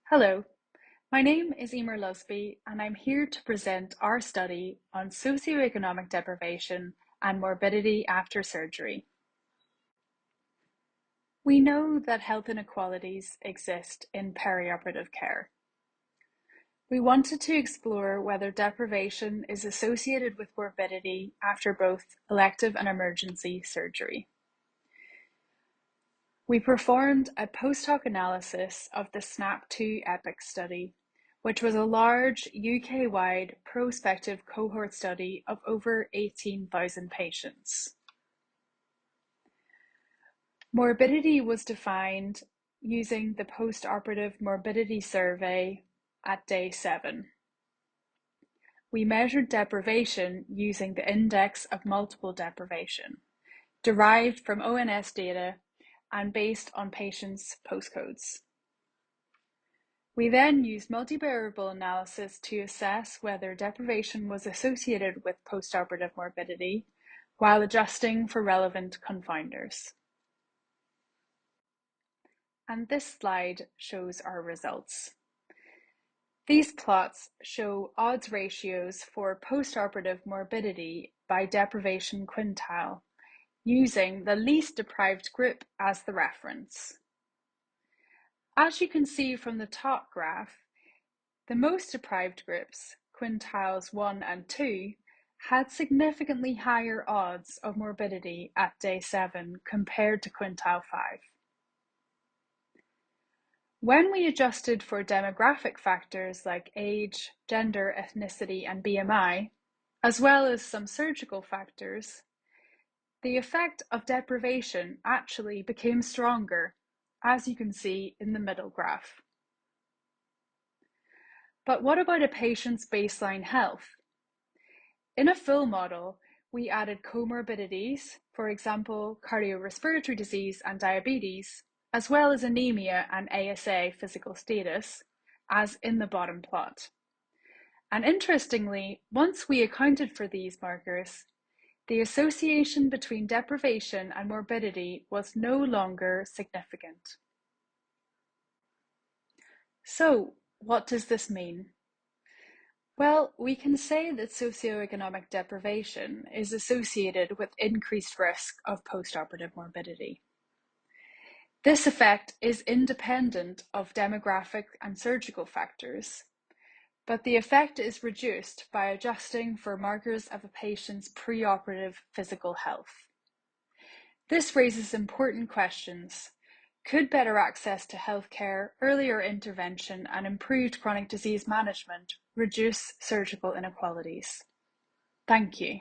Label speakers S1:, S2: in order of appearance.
S1: Hello, my name is Eimear Lusby, and I'm here to present our study on socioeconomic deprivation and morbidity after surgery. We know that health inequalities exist in perioperative care. We wanted to explore whether deprivation is associated with morbidity after both elective and emergency surgery. We performed a post-hoc analysis of the SNAP-2 EPIC study, which was a large UK-wide prospective cohort study of over 18,000 patients. Morbidity was defined using the post-operative morbidity survey at day 7. We measured deprivation using the index of multiple deprivation, derived from ONS data and based on patients' postcodes. We then used multivariable analysis to assess whether deprivation was associated with postoperative morbidity while adjusting for relevant confounders. And this slide shows our results. These plots show odds ratios for postoperative morbidity by deprivation quintile, using the least deprived group as the reference. As you can see from the top graph, the most deprived groups, quintiles 1 and 2, had significantly higher odds of morbidity at day 7 compared to quintile 5. When we adjusted for demographic factors like age, gender, ethnicity, and BMI, as well as some surgical factors, the effect of deprivation actually became stronger, as you can see in the middle graph. But what about a patient's baseline health? In a full model, we added comorbidities, for example, cardiorespiratory disease and diabetes, as well as anemia and ASA physical status, as in the bottom plot. And interestingly, once we accounted for these markers, the association between deprivation and morbidity was no longer significant. So, what does this mean? Well, we can say that socioeconomic deprivation is associated with increased risk of postoperative morbidity. This effect is independent of demographic and surgical factors, but the effect is reduced by adjusting for markers of a patient's preoperative physical health. This raises important questions. Could better access to healthcare, earlier intervention, and improved chronic disease management reduce surgical inequalities? Thank you.